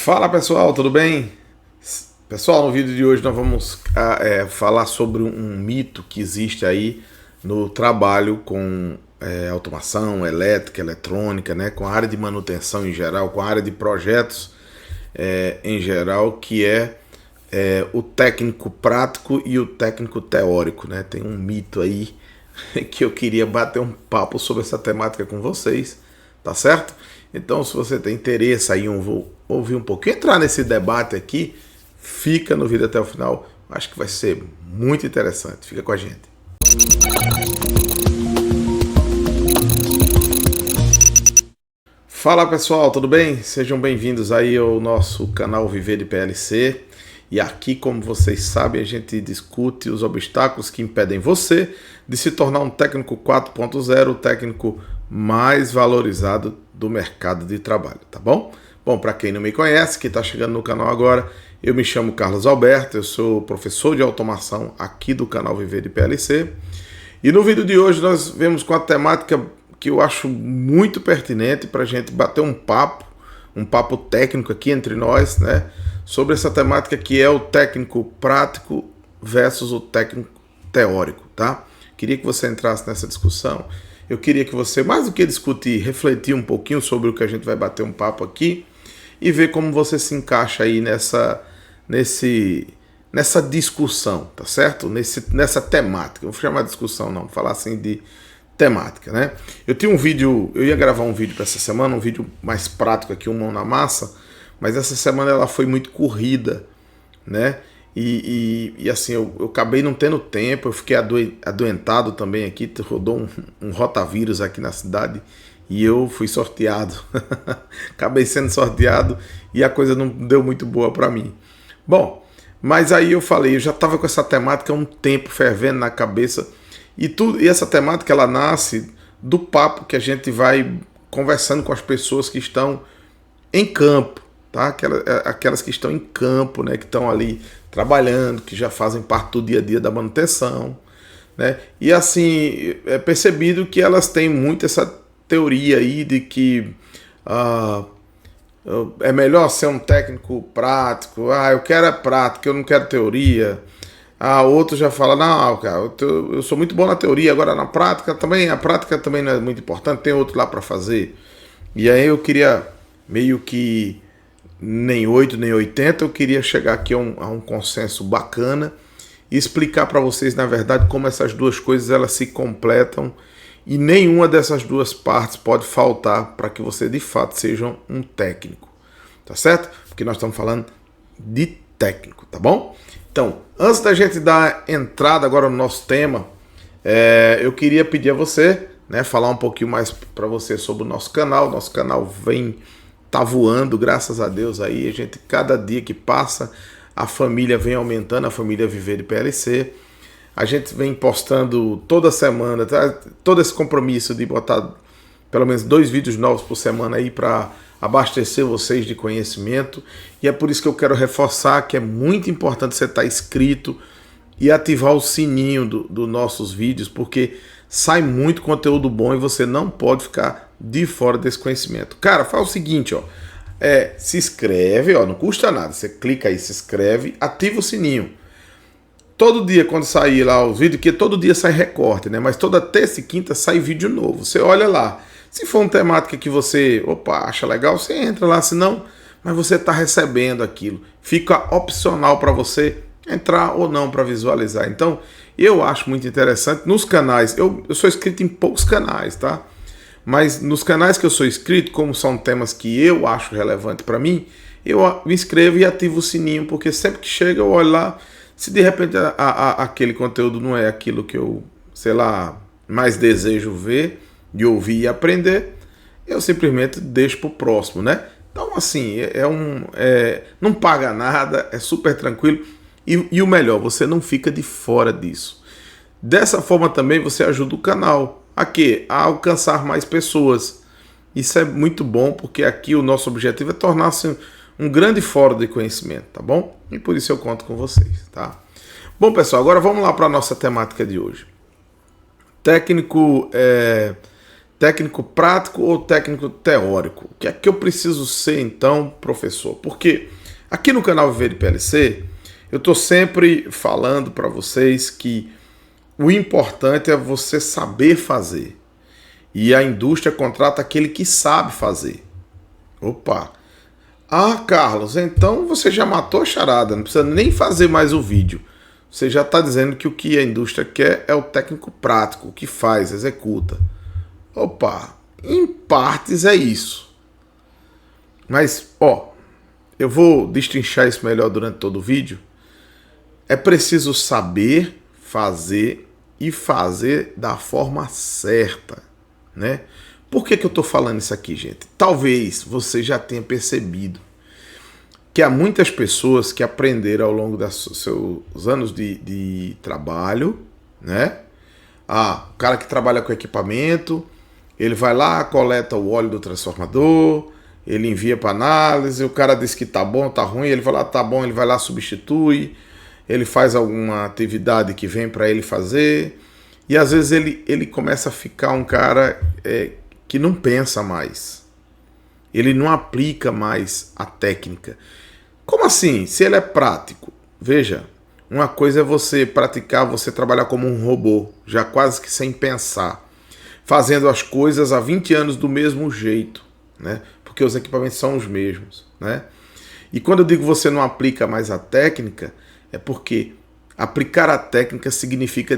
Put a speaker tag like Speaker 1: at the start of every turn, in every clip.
Speaker 1: Fala pessoal, tudo bem? Pessoal, no vídeo de hoje nós vamos falar sobre um mito que existe aí no trabalho com automação, elétrica, eletrônica, né, com a área de manutenção em geral, com a área de projetos em geral, que é o técnico prático e o técnico teórico, né? Tem um mito aí que eu queria bater um papo sobre essa temática com vocês, tá certo? Então, se você tem interesse aí, ouvir um pouquinho, entrar nesse debate aqui, fica no vídeo até o final. Acho que vai ser muito interessante. Fica com a gente. Fala pessoal, tudo bem? Sejam bem-vindos aí ao nosso canal Viver de PLC. E aqui, como vocês sabem, a gente discute os obstáculos que impedem você de se tornar um técnico 4.0, o técnico mais valorizado do mercado de trabalho, tá bom? Bom, para quem não me conhece, que está chegando no canal agora, eu me chamo Carlos Alberto, eu sou professor de automação aqui do canal Viver de PLC. E no vídeo de hoje nós vemos com a temática que eu acho muito pertinente para a gente bater um papo técnico aqui entre nós, né? Sobre essa temática que é o técnico prático versus o técnico teórico, tá? Queria que você entrasse nessa discussão. Eu queria que você, mais do que discutir, refletir um pouquinho sobre o que a gente vai bater um papo aqui e ver como você se encaixa aí nessa discussão, tá certo? Nessa temática. Não vou chamar de discussão não, vou falar assim de temática, né? Eu ia gravar um vídeo para essa semana, um vídeo mais prático aqui, mão na massa, mas essa semana ela foi muito corrida, né? E assim, eu acabei não tendo tempo, eu fiquei adoentado também aqui, rodou um rotavírus aqui na cidade e eu fui sorteado. Acabei sendo sorteado e a coisa não deu muito boa para mim. Bom, mas aí eu falei, eu já estava com essa temática há um tempo fervendo na cabeça e essa temática ela nasce do papo que a gente vai conversando com as pessoas que estão em campo, tá? Aquelas que estão em campo, né? Que estão ali trabalhando, que já fazem parte do dia a dia da manutenção, né? E assim, é percebido que elas têm muito essa teoria aí de que é melhor ser um técnico prático, eu quero prática, eu não quero teoria. Outro já fala, não, cara, eu sou muito bom na teoria, agora na prática também, a prática também não é muito importante, tem outro lá para fazer. E aí eu queria meio que nem 8 nem 80, eu queria chegar aqui a um consenso bacana e explicar para vocês, na verdade, como essas duas coisas elas se completam e nenhuma dessas duas partes pode faltar para que você de fato seja um técnico, tá certo? Porque nós estamos falando de técnico, tá bom? Então, antes da gente dar entrada agora no nosso tema, eu queria pedir a você, né, falar um pouquinho mais para você sobre o nosso canal. Nosso canal tá voando, graças a Deus aí, a gente, cada dia que passa, a família vem aumentando, a família Viver de PLC. A gente vem postando toda semana, tá? Todo esse compromisso de botar pelo menos 2 vídeos novos por semana aí para abastecer vocês de conhecimento. E é por isso que eu quero reforçar que é muito importante você estar inscrito e ativar o sininho dos nossos vídeos, porque sai muito conteúdo bom e você não pode ficar de fora desse conhecimento. Cara, faz o seguinte, ó, se inscreve, ó, não custa nada, você clica aí, se inscreve, ativa o sininho. Todo dia quando sair lá os vídeos, que todo dia sai recorte, né? Mas toda terça e quinta sai vídeo novo. Você olha lá. Se for uma temática que você, acha legal, você entra lá, se não, mas você está recebendo aquilo. Fica opcional para você entrar ou não para visualizar. Então, eu acho muito interessante. Nos canais, eu sou inscrito em poucos canais, tá? Mas nos canais que eu sou inscrito, como são temas que eu acho relevante para mim, eu me inscrevo e ativo o sininho, porque sempre que chega eu olho lá. Se de repente aquele conteúdo não é aquilo que eu, sei lá, mais desejo ver, de ouvir e aprender, eu simplesmente deixo para o próximo, né? Então, assim, não paga nada, é super tranquilo. E o melhor, você não fica de fora disso. Dessa forma também você ajuda o canal a alcançar mais pessoas. Isso é muito bom, porque aqui o nosso objetivo é tornar-se um grande fórum de conhecimento, tá bom? E por isso eu conto com vocês, tá? Bom, pessoal, agora vamos lá para a nossa temática de hoje. Técnico prático ou técnico teórico? O que é que eu preciso ser então, professor? Porque aqui no canal Viver de PLC, eu estou sempre falando para vocês que o importante é você saber fazer. E a indústria contrata aquele que sabe fazer. Opa! Ah, Carlos, então você já matou a charada, não precisa nem fazer mais o vídeo. Você já está dizendo que o que a indústria quer é o técnico prático, o que faz, executa. Opa, em partes é isso. Mas, eu vou destrinchar isso melhor durante todo o vídeo. É preciso saber fazer e fazer da forma certa, né? Por que eu estou falando isso aqui, gente? Talvez você já tenha percebido que há muitas pessoas que aprenderam ao longo dos seus anos de trabalho, né? O cara que trabalha com equipamento, ele vai lá, coleta o óleo do transformador, ele envia para análise, o cara diz que tá bom, tá ruim, ele vai lá, tá bom, ele vai lá, substitui, ele faz alguma atividade que vem para ele fazer, e às vezes ele começa a ficar um cara que não pensa mais, ele não aplica mais a técnica. Como assim? Se ele é prático, veja, uma coisa é você praticar, você trabalhar como um robô, já quase que sem pensar, fazendo as coisas há 20 anos do mesmo jeito, né? Porque os equipamentos são os mesmos, né? E quando eu digo você não aplica mais a técnica, é porque aplicar a técnica significa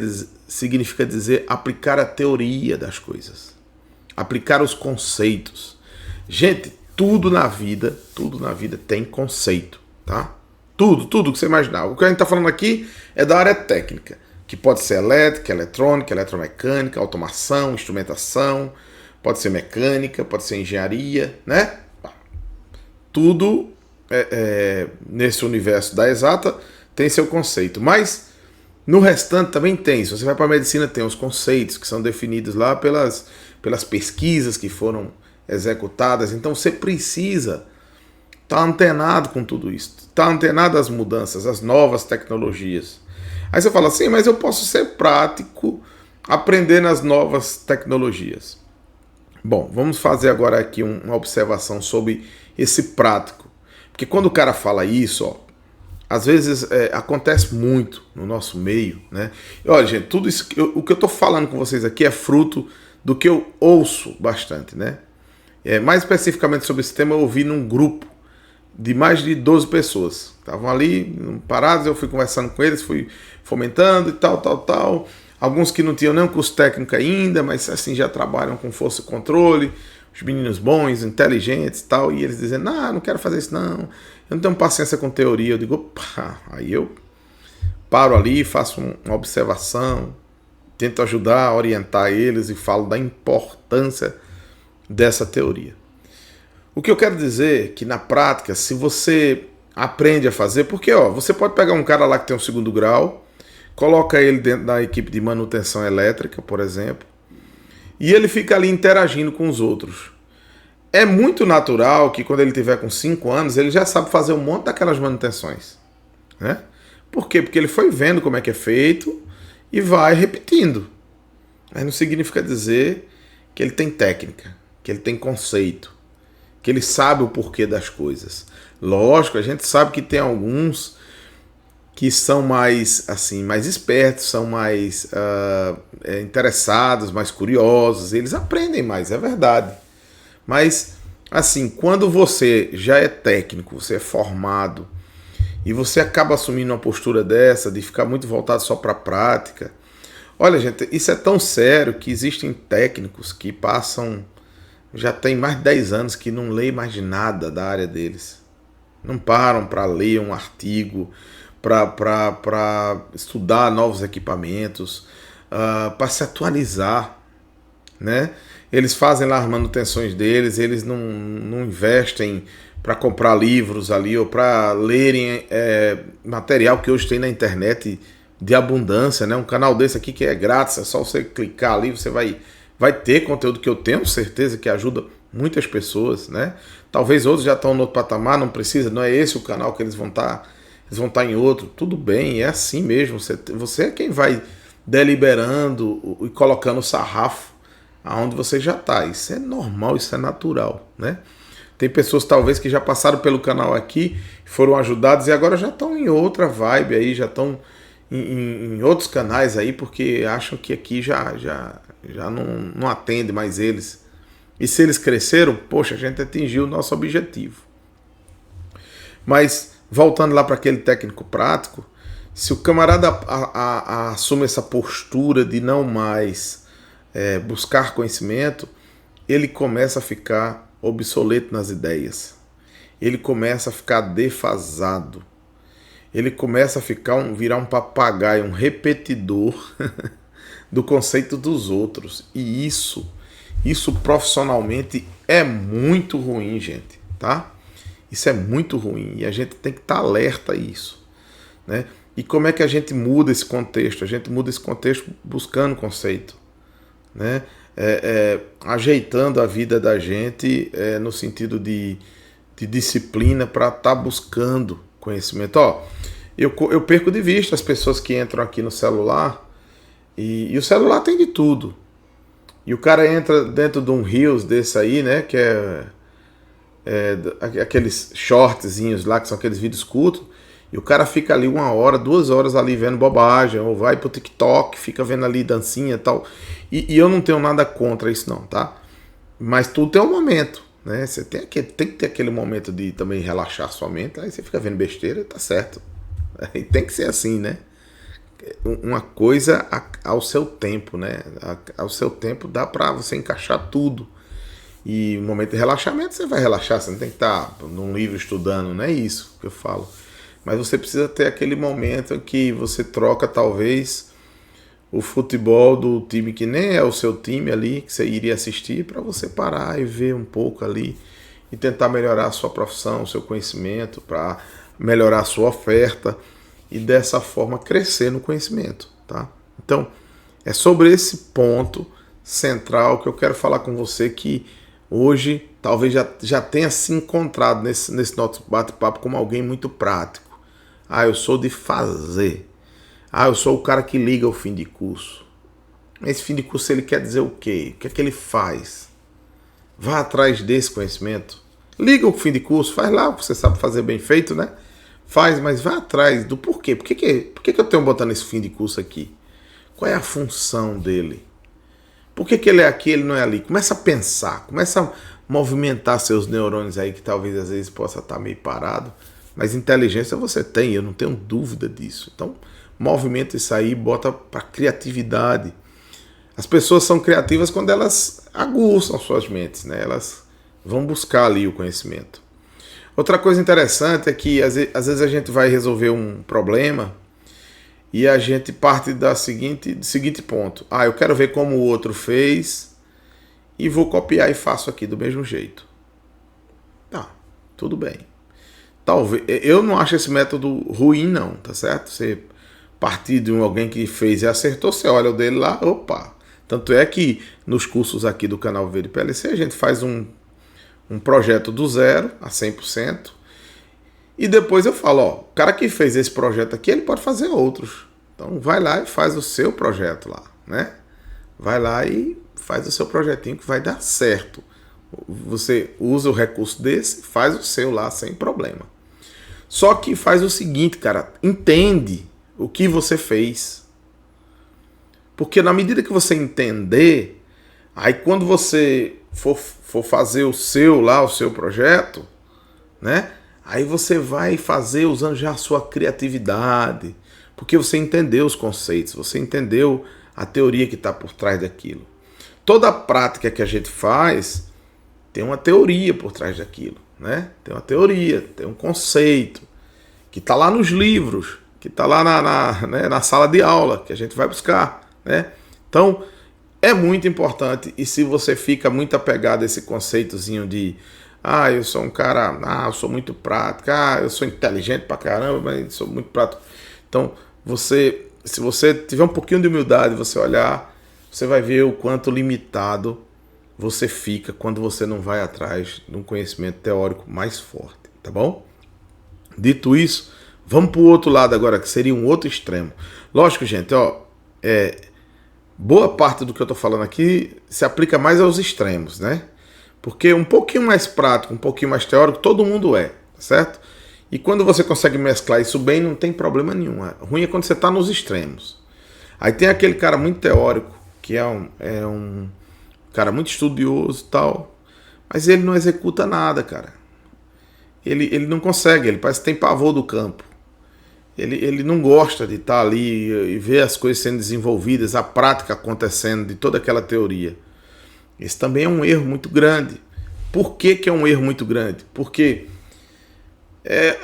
Speaker 1: dizer aplicar a teoria das coisas, aplicar os conceitos. Gente, tudo na vida tem conceito, tá? Tudo que você imaginar. O que a gente está falando aqui é da área técnica, que pode ser elétrica, eletrônica, eletromecânica, automação, instrumentação, pode ser mecânica, pode ser engenharia, né? Tudo nesse universo da exata tem seu conceito, mas no restante também tem. Se você vai para a medicina, tem os conceitos que são definidos lá pelas pesquisas que foram executadas. Então você precisa estar antenado com tudo isso, estar antenado às mudanças, às novas tecnologias. Aí você fala assim, mas eu posso ser prático, aprender nas novas tecnologias. Bom, vamos fazer agora aqui uma observação sobre esse prático. Porque quando o cara fala isso, às vezes acontece muito no nosso meio, né? E, olha, gente, tudo isso, o que eu estou falando com vocês aqui é fruto do que eu ouço bastante, né? Mais especificamente sobre esse tema, eu ouvi num grupo de mais de 12 pessoas. Estavam ali parados, eu fui conversando com eles, fui fomentando e tal. Alguns que não tinham nem um curso técnico ainda, mas assim já trabalham com força e controle, os meninos bons, inteligentes e tal, e eles dizendo, não quero fazer isso não, eu não tenho paciência com teoria. Eu digo, opa, aí eu paro ali, faço uma observação, tento ajudar, orientar eles e falo da importância dessa teoria. O que eu quero dizer é que na prática, se você aprende a fazer, porque você pode pegar um cara lá que tem um 2º grau, coloca ele dentro da equipe de manutenção elétrica, por exemplo, e ele fica ali interagindo com os outros. É muito natural que quando ele tiver com 5 anos, ele já sabe fazer um monte daquelas manutenções, né? Por quê? Porque ele foi vendo como é que é feito e vai repetindo. Mas não significa dizer que ele tem técnica, que ele tem conceito, que ele sabe o porquê das coisas. Lógico, a gente sabe que tem alguns que são mais espertos, são mais interessados, mais curiosos, eles aprendem mais, é verdade. Mas, assim, quando você já é técnico, você é formado, e você acaba assumindo uma postura dessa, de ficar muito voltado só para a prática, olha, gente, isso é tão sério que existem técnicos que já tem mais de 10 anos que não leem mais de nada da área deles. Não param para ler um artigo, para estudar novos equipamentos, para se atualizar, né? Eles fazem lá as manutenções deles, eles não investem para comprar livros ali ou para lerem material que hoje tem na internet de abundância, né? Um canal desse aqui que é grátis, é só você clicar ali, você vai ter conteúdo que eu tenho certeza que ajuda muitas pessoas, né? Talvez outros já estão no outro patamar, não precisa, não é esse o canal que eles vão estar em outro. Tudo bem, é assim mesmo. Você é quem vai deliberando e colocando o sarrafo aonde você já está. Isso é normal, isso é natural, né? Tem pessoas talvez que já passaram pelo canal aqui, foram ajudadas e agora já estão em outra vibe aí, já estão em outros canais aí, porque acham que aqui já não atende mais eles. E se eles cresceram, poxa, a gente atingiu o nosso objetivo. Mas, voltando lá para aquele técnico prático, se o camarada assume essa postura de não mais buscar conhecimento, ele começa a ficar obsoleto nas ideias. Ele começa a ficar defasado. Ele começa a virar um papagaio, um repetidor do conceito dos outros. E isso profissionalmente é muito ruim, gente, tá? Isso é muito ruim e a gente tem que estar alerta a isso, né? E como é que a gente muda esse contexto? A gente muda esse contexto buscando conceito, né? Ajeitando a vida da gente no sentido de disciplina para estar buscando conhecimento. Eu perco de vista as pessoas que entram aqui no celular e o celular tem de tudo. E o cara entra dentro de um Reels desse aí, né? Que aqueles shortzinhos lá, que são aqueles vídeos curtos. E o cara fica ali 1 hora, 2 horas ali vendo bobagem. Ou vai pro TikTok, fica vendo ali dancinha e tal. E eu não tenho nada contra isso não, tá? Mas tudo tem um momento, né? Você tem que ter aquele momento de também relaxar sua mente. Aí você fica vendo besteira, tá certo. E tem que ser assim, né? Uma coisa ao seu tempo, né? Ao seu tempo dá pra você encaixar tudo. E no momento de relaxamento você vai relaxar, você não tem que estar num livro estudando, não é isso que eu falo. Mas você precisa ter aquele momento em que você troca talvez o futebol do time que nem é o seu time ali, que você iria assistir, para você parar e ver um pouco ali e tentar melhorar a sua profissão, o seu conhecimento, para melhorar a sua oferta e dessa forma crescer no conhecimento, tá? Então, é sobre esse ponto central que eu quero falar com você, que hoje talvez já tenha se encontrado nesse nosso bate-papo como alguém muito prático. Eu sou de fazer. Eu sou o cara que liga o fim de curso. Esse fim de curso ele quer dizer o quê? O que é que ele faz? Vá atrás desse conhecimento. Liga o fim de curso, faz lá o que você sabe fazer bem feito, né? Faz, mas vá atrás do porquê. Por que eu tenho botando esse fim de curso aqui? Qual é a função dele? Por que ele é aqui e ele não é ali? Começa a pensar, começa a movimentar seus neurônios aí, que talvez às vezes possa estar meio parado, mas inteligência você tem, eu não tenho dúvida disso. Então, movimenta isso aí, bota para criatividade. As pessoas são criativas quando elas aguçam suas mentes, né? Elas vão buscar ali o conhecimento. Outra coisa interessante é que às vezes a gente vai resolver um problema e a gente parte do seguinte ponto. Eu quero ver como o outro fez e vou copiar e faço aqui do mesmo jeito. Tá, tudo bem. Talvez, eu não acho esse método ruim não, tá certo? Você partir de alguém que fez e acertou, você olha o dele lá, opa. Tanto é que nos cursos aqui do canal Verde PLC a gente faz um projeto do zero a 100%. E depois eu falo, o cara que fez esse projeto aqui, ele pode fazer outros. Então vai lá e faz o seu projeto lá, né? Vai lá e faz o seu projetinho que vai dar certo. Você usa o recurso desse, faz o seu lá sem problema. Só que faz o seguinte, cara, entende o que você fez. Porque na medida que você entender, aí quando você for fazer o seu projeto, né? Aí você vai fazer usando já a sua criatividade, porque você entendeu os conceitos, você entendeu a teoria que está por trás daquilo. Toda a prática que a gente faz tem uma teoria por trás daquilo, né? Tem uma teoria, tem um conceito que está lá nos livros, que está lá na sala de aula, que a gente vai buscar, né? Então, é muito importante, e se você fica muito apegado a esse conceitozinho de eu sou um cara, eu sou muito prático, eu sou inteligente pra caramba, mas sou muito prático. Então, se você tiver um pouquinho de humildade, você olhar, você vai ver o quanto limitado você fica quando você não vai atrás de um conhecimento teórico mais forte, tá bom? Dito isso, vamos pro outro lado agora, que seria um outro extremo. Lógico, gente, boa parte do que eu estou falando aqui se aplica mais aos extremos, né? Porque um pouquinho mais prático, um pouquinho mais teórico, todo mundo é, certo? E quando você consegue mesclar isso bem, não tem problema nenhum. O ruim é quando você está nos extremos. Aí tem aquele cara muito teórico, que é um cara muito estudioso e tal, mas ele não executa nada, cara. Ele não consegue, ele parece que tem pavor do campo. Ele não gosta de estar ali e ver as coisas sendo desenvolvidas, a prática acontecendo de toda aquela teoria. Esse também é um erro muito grande. Por que é um erro muito grande? Porque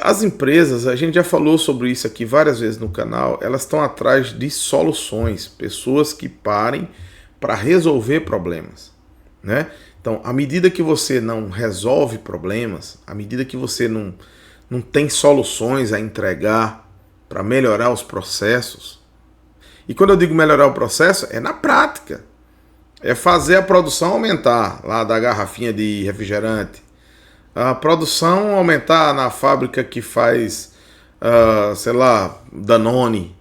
Speaker 1: as empresas, a gente já falou sobre isso aqui várias vezes no canal, elas estão atrás de soluções, pessoas que parem para resolver problemas, né? Então, à medida que você não resolve problemas, à medida que você não tem soluções a entregar para melhorar os processos, e quando eu digo melhorar o processo, é na prática. É fazer a produção aumentar, lá da garrafinha de refrigerante. A produção aumentar na fábrica que faz, sei lá, Danone.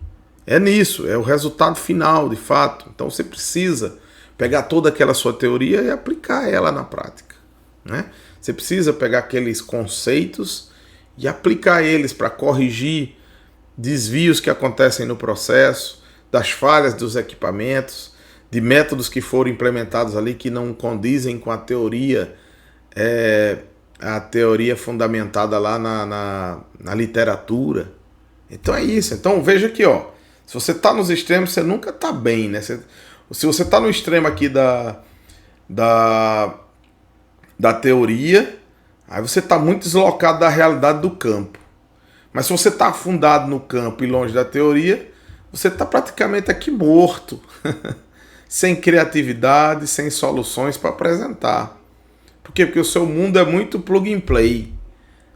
Speaker 1: É nisso, é o resultado final, de fato. Então você precisa pegar toda aquela sua teoria e aplicar ela na prática, né? Você precisa pegar aqueles conceitos e aplicar eles para corrigir desvios que acontecem no processo, das falhas dos equipamentos, de métodos que foram implementados ali que não condizem com a teoria fundamentada lá na literatura. Então é isso. Então veja aqui, ó, se você está nos extremos, você nunca está bem, né? Se você está no extremo aqui da teoria, aí você está muito deslocado da realidade do campo. Mas se você está afundado no campo e longe da teoria, você está praticamente aqui morto. Sem criatividade, sem soluções para apresentar. Por quê? Porque o seu mundo é muito plug and play.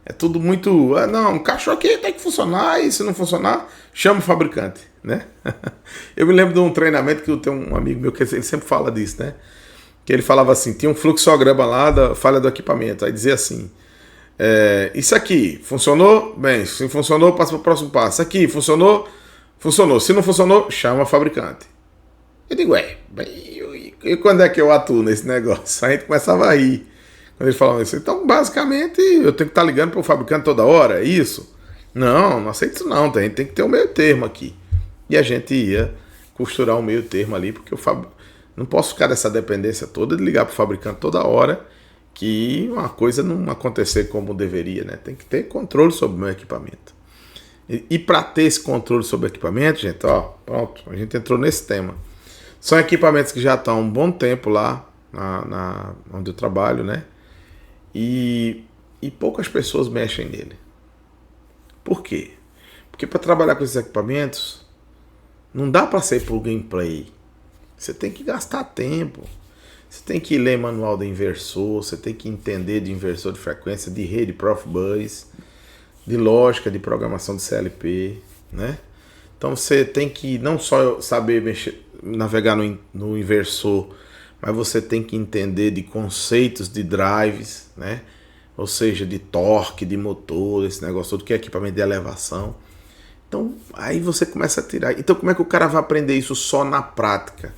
Speaker 1: É tudo muito... não, o cachorro aqui tem que funcionar e se não funcionar, chama o fabricante, né? Eu me lembro de um treinamento que eu tenho um amigo meu que ele sempre fala disso, né? Que ele falava assim, tinha um fluxograma lá da falha do equipamento. Aí dizia assim, isso aqui funcionou? Bem, se funcionou, passa para o próximo passo. Isso aqui funcionou? Funcionou. Se não funcionou, chama o fabricante. Eu digo, e quando é que eu atuo nesse negócio? A gente começava a rir quando eles falavam isso. Então, basicamente, eu tenho que estar ligando para o fabricante toda hora, é isso? Não aceito isso não, a gente tem que ter um meio termo aqui. E a gente ia costurar um meio termo ali, porque não posso ficar nessa dependência toda de ligar para o fabricante toda hora, que uma coisa não acontecer como deveria, né? Tem que ter controle sobre o meu equipamento. E para ter esse controle sobre o equipamento, gente, ó, pronto, a gente entrou nesse tema. São equipamentos que já estão há um bom tempo lá, onde eu trabalho, né? E poucas pessoas mexem nele. Por quê? Porque para trabalhar com esses equipamentos, não dá para ser plug and play. Você tem que gastar tempo. Você tem que ler manual de inversor, você tem que entender de inversor de frequência, de rede Profibus, de lógica, de programação de CLP, né? Então você tem que não só saber navegar no inversor, mas você tem que entender de conceitos de drives, né? Ou seja, de torque, de motor, esse negócio todo que é equipamento de elevação. Então aí você começa a tirar. Então como é que o cara vai aprender isso só na prática?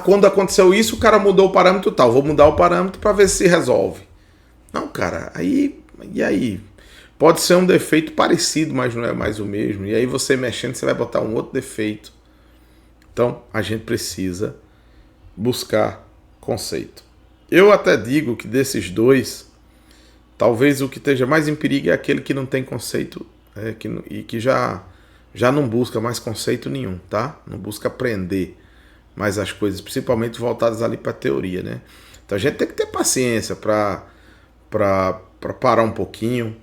Speaker 1: Quando aconteceu isso, o cara mudou o parâmetro tal. Vou mudar o parâmetro para ver se resolve. Não, cara, e aí? Pode ser um defeito parecido, mas não é mais o mesmo. E aí você mexendo, você vai botar um outro defeito. Então, a gente precisa buscar conceito. Eu até digo que desses dois, talvez o que esteja mais em perigo é aquele que não tem conceito e que já não busca mais conceito nenhum, tá? Não busca aprender mais as coisas, principalmente voltadas ali para a teoria, né? Então a gente tem que ter paciência para parar um pouquinho,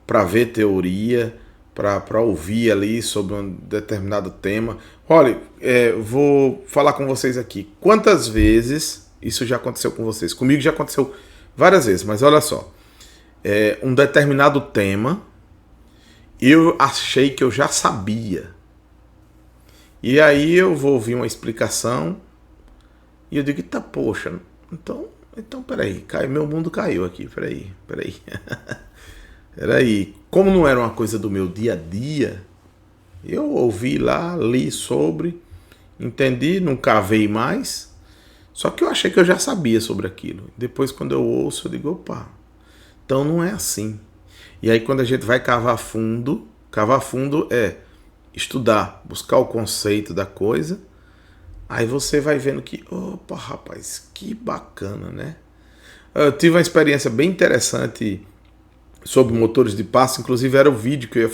Speaker 1: para ver teoria, para ouvir ali sobre um determinado tema. Olha, vou falar com vocês aqui. Quantas vezes isso já aconteceu com vocês? Comigo já aconteceu várias vezes, mas olha só. Um determinado tema, eu achei que eu já sabia. E aí eu vou ouvir uma explicação e eu digo, tá, poxa, então peraí, meu mundo caiu aqui, peraí. Peraí, como não era uma coisa do meu dia a dia, eu ouvi lá, li sobre entendi, não cavei mais. Só que eu achei que eu já sabia sobre aquilo. Depois, quando eu ouço, eu digo, opa, então não é assim. E aí, quando a gente vai cavar fundo é estudar, buscar o conceito da coisa. Aí você vai vendo que, opa, rapaz, que bacana, né? Eu tive uma experiência bem interessante sobre motores de passo, inclusive era o vídeo que eu ia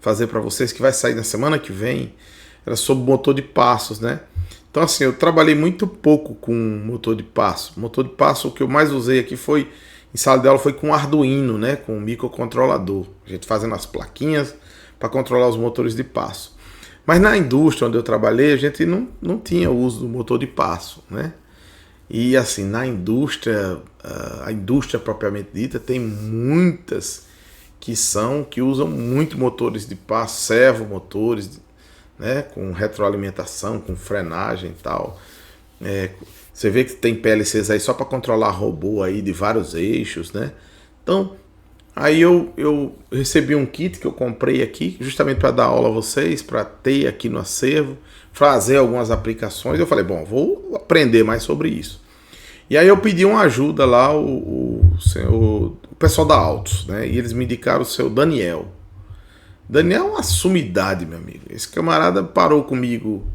Speaker 1: fazer para vocês, que vai sair na semana que vem, era sobre motor de passos, né? Então assim, eu trabalhei muito pouco com motor de passo. Motor de passo, o que eu mais usei aqui foi, em sala de aula, foi com Arduino, né? Com microcontrolador. A gente fazendo as plaquinhas para controlar os motores de passo. Mas na indústria onde eu trabalhei, a gente não tinha uso do motor de passo, né? E assim, na indústria, a indústria propriamente dita, tem muitas que usam muito motores de passo, servomotores, né, com retroalimentação, com frenagem e tal. Você vê que tem PLCs aí só para controlar robô aí de vários eixos, né? Então, aí eu recebi um kit que eu comprei aqui, justamente para dar aula a vocês, para ter aqui no acervo, fazer algumas aplicações. Eu falei, bom, vou aprender mais sobre isso. E aí eu pedi uma ajuda lá, o pessoal da Altos, né? E eles me indicaram o seu Daniel. Daniel é uma sumidade, meu amigo. Esse camarada parou comigo,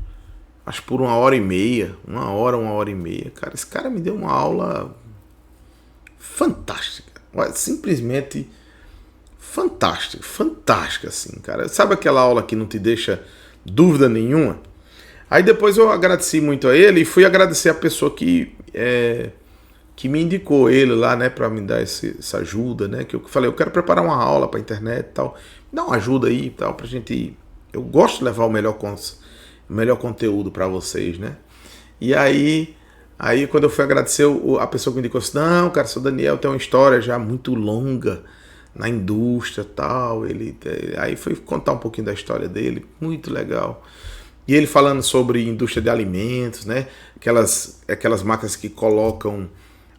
Speaker 1: acho por uma hora e meia. Uma hora e meia. Cara, esse cara me deu uma aula fantástica. Simplesmente fantástica. Fantástica, assim, cara. Sabe aquela aula que não te deixa dúvida nenhuma? Aí depois eu agradeci muito a ele e fui agradecer a pessoa que me indicou ele lá, né, para me dar essa ajuda, né, que eu falei, eu quero preparar uma aula para internet e tal, me dá uma ajuda aí e tal, pra gente, eu gosto de levar o melhor conteúdo para vocês, né, e aí quando eu fui agradecer, a pessoa que me indicou assim, não, cara, seu Daniel tem uma história já muito longa na indústria e tal, aí foi contar um pouquinho da história dele, muito legal. E ele falando sobre indústria de alimentos, né? Aquelas máquinas que colocam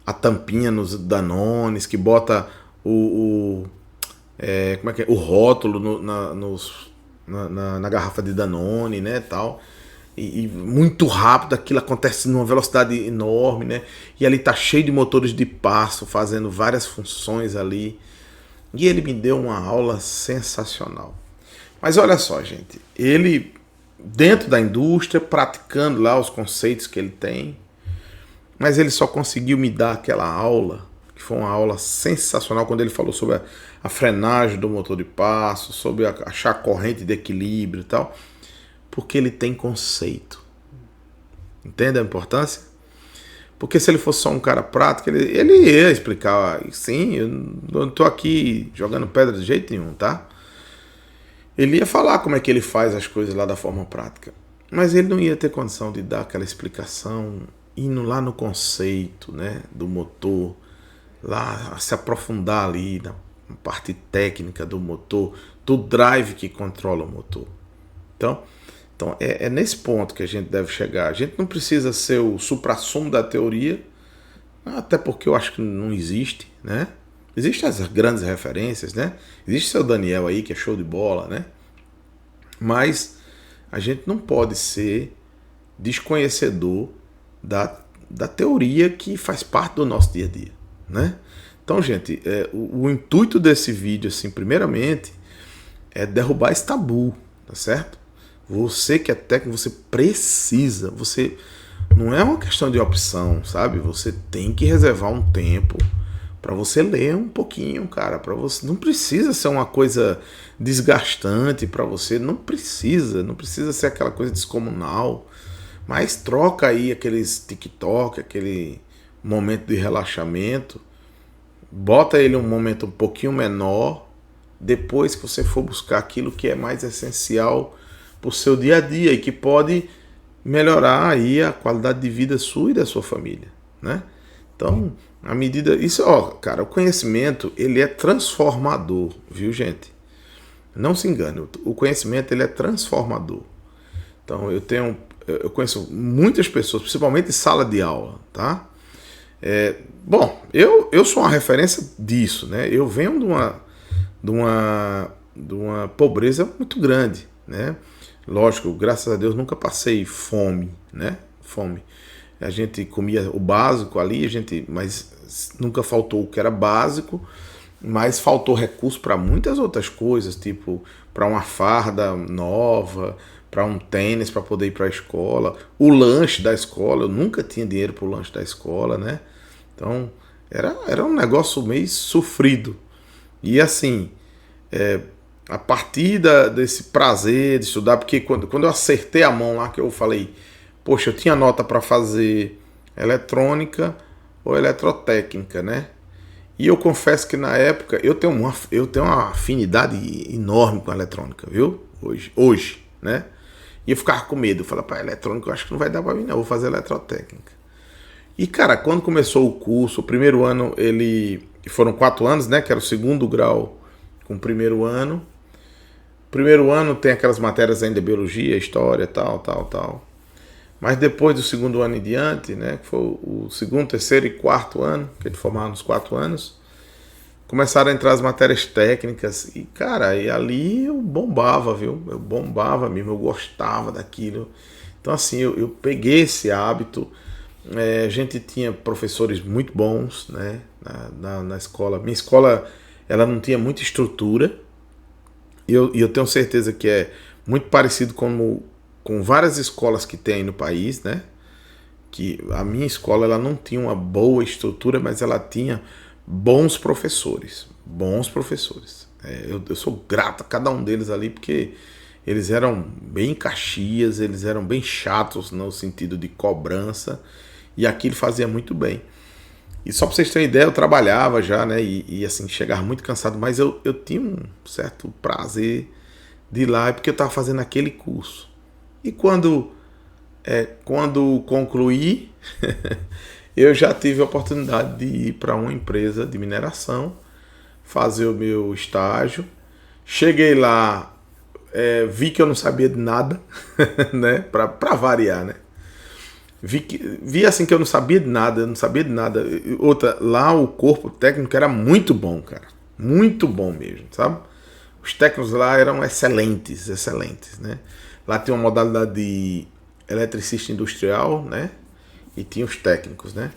Speaker 1: a tampinha nos Danones, que bota o rótulo na garrafa de Danone, né? Tal. E muito rápido, aquilo acontece numa velocidade enorme, né? E ali tá cheio de motores de passo, fazendo várias funções ali. E ele me deu uma aula sensacional. Mas olha só, gente, ele dentro da indústria, praticando lá os conceitos que ele tem, mas ele só conseguiu me dar aquela aula, que foi uma aula sensacional, quando ele falou sobre a frenagem do motor de passo, sobre achar a corrente de equilíbrio e tal, porque ele tem conceito. Entende a importância? Porque se ele fosse só um cara prático, ele ia explicar, sim, eu não estou aqui jogando pedra de jeito nenhum, tá? Ele ia falar como é que ele faz as coisas lá da forma prática. Mas ele não ia ter condição de dar aquela explicação indo lá no conceito, né, do motor, lá se aprofundar ali na parte técnica do motor, do drive que controla o motor. Então é nesse ponto que a gente deve chegar. A gente não precisa ser o suprassumo da teoria, até porque eu acho que não existe, né? Existem as grandes referências, né? Existe o seu Daniel aí, que é show de bola, né? Mas a gente não pode ser desconhecedor da teoria que faz parte do nosso dia a dia, né? Então, gente, o intuito desse vídeo, assim, primeiramente, é derrubar esse tabu, tá certo? Você que é técnico, você precisa, não é uma questão de opção, sabe? Você tem que reservar um tempo para você ler um pouquinho, cara, para você não precisa ser uma coisa desgastante para você, não precisa ser aquela coisa descomunal, mas troca aí aqueles TikTok, aquele momento de relaxamento, bota ele um momento um pouquinho menor, depois que você for buscar aquilo que é mais essencial para o seu dia a dia e que pode melhorar aí a qualidade de vida sua e da sua família, né? Então, à medida... Isso, cara, o conhecimento, ele é transformador, viu, gente? Não se engane, o conhecimento, ele é transformador. Então, eu conheço muitas pessoas, principalmente em sala de aula, tá? Bom, eu sou uma referência disso, né? Eu venho de uma pobreza muito grande, né? Lógico, graças a Deus nunca passei fome, né? Fome. A gente comia o básico ali, mas nunca faltou o que era básico, mas faltou recurso para muitas outras coisas, tipo para uma farda nova, para um tênis para poder ir para a escola, o lanche da escola, eu nunca tinha dinheiro para o lanche da escola, né? Então era um negócio meio sofrido. E assim, a partir desse prazer de estudar, porque quando eu acertei a mão lá, que eu falei, poxa, eu tinha nota para fazer eletrônica ou eletrotécnica, né? E eu confesso que na época eu tenho uma afinidade enorme com a eletrônica, viu? Hoje, né? E eu ficava com medo, eu falava, pá, eletrônica eu acho que não vai dar para mim não, eu vou fazer eletrotécnica. E cara, quando começou o curso, o primeiro ano foram 4 anos, né? Que era o segundo grau com o primeiro ano. Primeiro ano tem aquelas matérias ainda, biologia, história, tal, tal, tal. Mas depois do segundo ano em diante, né, que foi o segundo, terceiro e quarto ano, que eles formaram nos 4 anos, começaram a entrar as matérias técnicas. E, cara, e ali eu bombava, viu? Eu bombava mesmo, eu gostava daquilo. Então, assim, eu peguei esse hábito. A gente tinha professores muito bons, né, na escola. Minha escola, ela não tinha muita estrutura, e eu tenho certeza que é muito parecido com várias escolas que tem aí no país, né? Que a minha escola ela não tinha uma boa estrutura, mas ela tinha bons professores. Bons professores. Eu sou grato a cada um deles ali, porque eles eram bem caxias, eles eram bem chatos no sentido de cobrança, e aquilo fazia muito bem. E só pra vocês terem ideia, eu trabalhava já, né? E assim, chegava muito cansado, mas eu tinha um certo prazer de ir lá, porque eu tava fazendo aquele curso. E quando concluí, eu já tive a oportunidade de ir para uma empresa de mineração, fazer o meu estágio. Cheguei lá, vi que eu não sabia de nada, né? Pra variar, né? Vi assim que eu não sabia de nada, eu não sabia de nada. Outra, lá o corpo técnico era muito bom, cara. Muito bom mesmo, sabe? Os técnicos lá eram excelentes, excelentes, né? Lá tinha uma modalidade de eletricista industrial, né? E tinha os técnicos, né?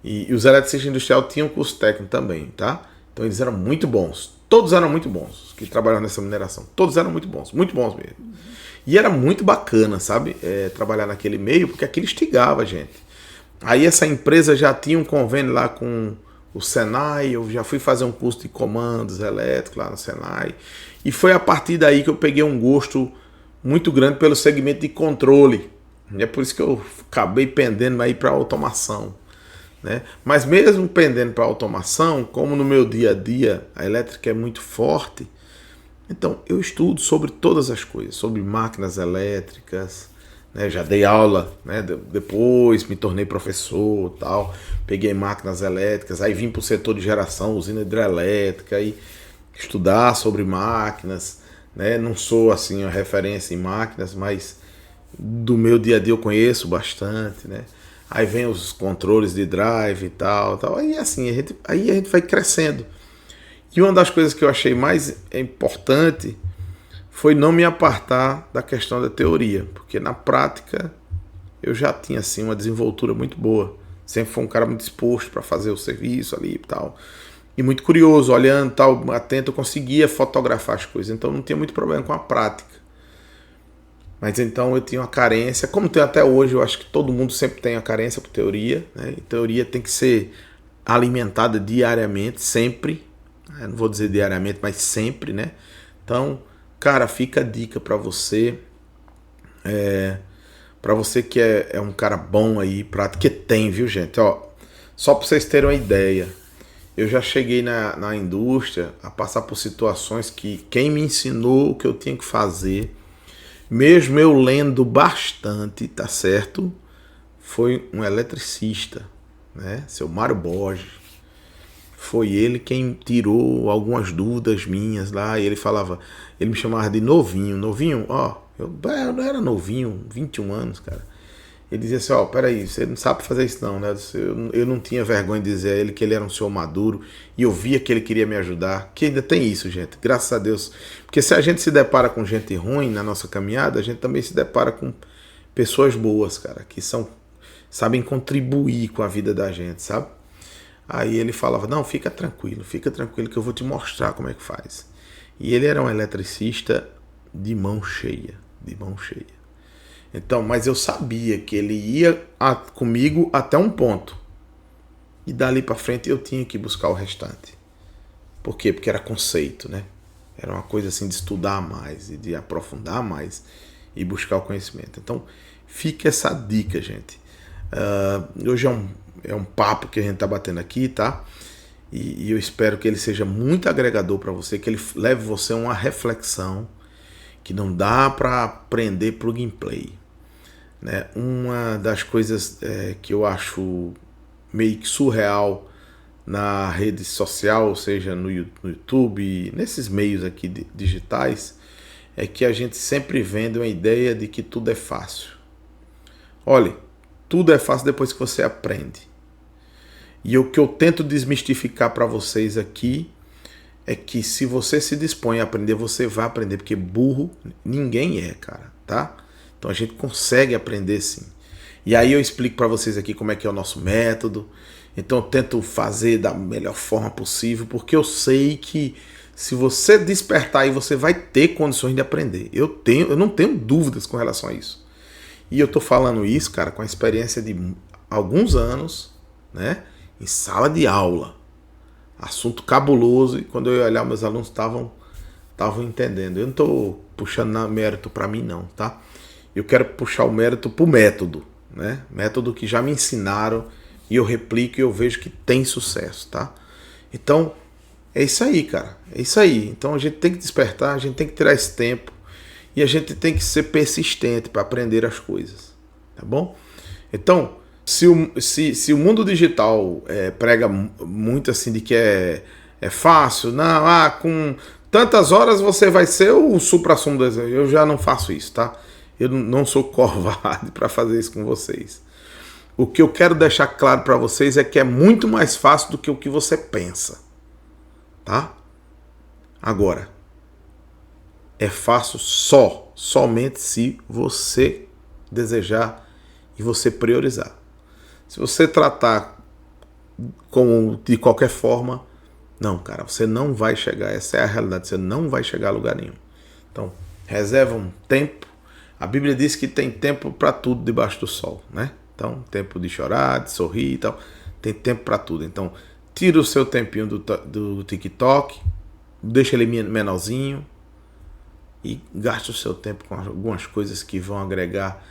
Speaker 1: E os eletricistas industrial tinham curso técnico também, tá? Então eles eram muito bons. Todos eram muito bons que trabalhavam nessa mineração. Todos eram muito bons mesmo. E era muito bacana, sabe? Trabalhar naquele meio, porque aquilo instigava a gente. Aí essa empresa já tinha um convênio lá com o Senai, eu já fui fazer um curso de comandos elétricos lá no Senai. E foi a partir daí que eu peguei um gosto muito grande pelo segmento de controle. É por isso que eu acabei pendendo aí para automação, né? Mas mesmo pendendo para automação, como no meu dia a dia a elétrica é muito forte, então eu estudo sobre todas as coisas, sobre máquinas elétricas, né? Já dei aula, né? Depois me tornei professor, tal, peguei máquinas elétricas, aí vim para o setor de geração, usina hidrelétrica, e estudar sobre máquinas, né? Não sou assim a referência em máquinas, mas do meu dia a dia eu conheço bastante, né? Aí vem os controles de drive e tal, tal. Aí assim, aí a gente vai crescendo. E uma das coisas que eu achei mais importante foi não me apartar da questão da teoria, porque na prática eu já tinha assim uma desenvoltura muito boa. Sempre fui um cara muito disposto para fazer o serviço ali e tal. E muito curioso, olhando, tal, atento, eu conseguia fotografar as coisas. Então não tinha muito problema com a prática. Mas então eu tinha uma carência, como tem até hoje, eu acho que todo mundo sempre tem a carência por teoria, né? E teoria tem que ser alimentada diariamente, sempre. Não vou dizer diariamente, mas sempre, né? Então, cara, fica a dica para você. Para você que é um cara bom aí, prático, que tem, viu, gente? Ó, só para vocês terem uma ideia, eu já cheguei na indústria a passar por situações que quem me ensinou o que eu tinha que fazer, mesmo eu lendo bastante, tá certo? Foi um eletricista, né? Seu Mário Borges. Foi ele quem tirou algumas dúvidas minhas lá. E ele me chamava de novinho. Novinho, ó, eu não era novinho, 21 anos, cara. Ele dizia assim, ó, peraí, você não sabe fazer isso não, né? Eu não tinha vergonha de dizer a ele que ele era um senhor maduro e eu via que ele queria me ajudar. Que ainda tem isso, gente, graças a Deus. Porque se a gente se depara com gente ruim na nossa caminhada, a gente também se depara com pessoas boas, cara, que sabem contribuir com a vida da gente, sabe? Aí ele falava, não, fica tranquilo que eu vou te mostrar como é que faz. E ele era um eletricista de mão cheia, de mão cheia. Então, mas eu sabia que ele ia comigo até um ponto. E dali para frente eu tinha que buscar o restante. Por quê? Porque era conceito, né? Era uma coisa assim de estudar mais e de aprofundar mais e buscar o conhecimento. Então, fica essa dica, gente. Hoje é um papo que a gente tá batendo aqui, tá? E eu espero que ele seja muito agregador para você, que ele leve você a uma reflexão que não dá para aprender plug and play. Né? Uma das coisas que eu acho meio que surreal na rede social, ou seja, no YouTube, nesses meios aqui digitais, é que a gente sempre vende uma ideia de que tudo é fácil. Olha, tudo é fácil depois que você aprende. E o que eu tento desmistificar para vocês aqui é que se você se dispõe a aprender, você vai aprender, porque burro ninguém é, cara, tá? Então a gente consegue aprender sim. E aí eu explico para vocês aqui como é que é o nosso método. Então eu tento fazer da melhor forma possível, porque eu sei que se você despertar aí, você vai ter condições de aprender. Eu não tenho dúvidas com relação a isso. E eu tô falando isso, cara, com a experiência de alguns anos, né, em sala de aula. Assunto cabuloso, e quando eu ia olhar, meus alunos estavam entendendo. Eu não estou puxando mérito para mim não, tá? Eu quero puxar o mérito pro método, né? Método que já me ensinaram e eu replico e eu vejo que tem sucesso, tá? Então, é isso aí, cara. É isso aí. Então a gente tem que despertar, a gente tem que tirar esse tempo e a gente tem que ser persistente para aprender as coisas, tá bom? Então, se o mundo digital prega muito assim de que é fácil, não, com tantas horas você vai ser o suprassumo do exército. Eu já não faço isso, tá? Eu não sou covarde para fazer isso com vocês. O que eu quero deixar claro para vocês é que é muito mais fácil do que o que você pensa, tá? Agora, é fácil somente se você desejar e você priorizar. Se você tratar como de qualquer forma, não, cara, você não vai chegar. Essa é a realidade, você não vai chegar a lugar nenhum. Então, reserva um tempo. A Bíblia diz que tem tempo para tudo debaixo do sol, né? Então, tempo de chorar, de sorrir e tal. Tem tempo para tudo. Então, tira o seu tempinho do TikTok, deixa ele menorzinho e gaste o seu tempo com algumas coisas que vão agregar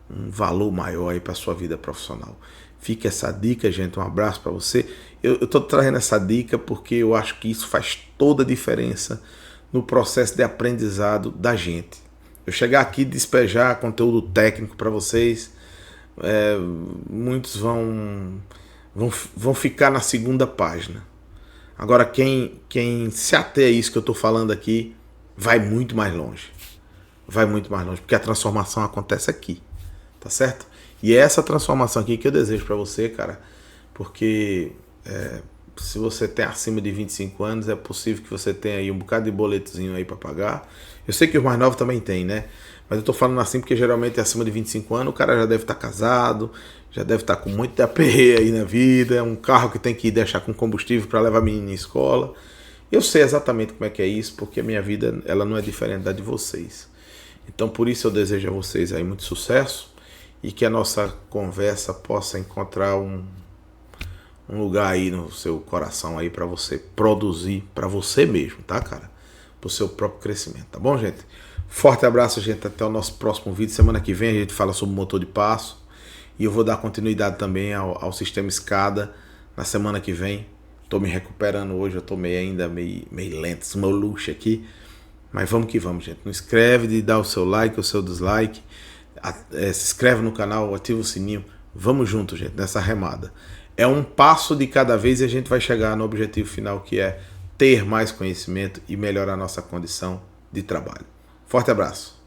Speaker 1: um valor maior aí para sua vida profissional. Fica essa dica, gente. Um abraço para você. Eu tô trazendo essa dica porque eu acho que isso faz toda a diferença no processo de aprendizado da gente. Eu chegar aqui e despejar conteúdo técnico para vocês, muitos vão ficar na segunda página. Agora, quem se ater a isso que eu estou falando aqui, vai muito mais longe. Vai muito mais longe, porque a transformação acontece aqui. Tá certo? E é essa transformação aqui que eu desejo para você, cara, porque se você tem acima de 25 anos, é possível que você tenha aí um bocado de boletozinho aí para pagar. Eu sei que os mais novos também tem, né? Mas eu tô falando assim porque geralmente acima de 25 anos o cara já deve estar casado, já deve estar com muito AP aí na vida, é um carro que tem que deixar com combustível para levar a menina em escola. Eu sei exatamente como é que é isso, porque a minha vida ela não é diferente da de vocês. Então por isso eu desejo a vocês aí muito sucesso e que a nossa conversa possa encontrar um lugar aí no seu coração aí para você produzir para você mesmo, tá, cara? Pro seu próprio crescimento, tá bom, gente? Forte abraço, gente, até o nosso próximo vídeo. Semana que vem a gente fala sobre motor de passo e eu vou dar continuidade também ao sistema escada na semana que vem. Tô me recuperando hoje, eu tô meio lento, meu luxo aqui, mas vamos que vamos, gente. Não esquece de dar o seu like, o seu dislike, se inscreve no canal, ativa o sininho. Vamos junto, gente, nessa remada. É um passo de cada vez e a gente vai chegar no objetivo final, que é ter mais conhecimento e melhorar a nossa condição de trabalho. Forte abraço.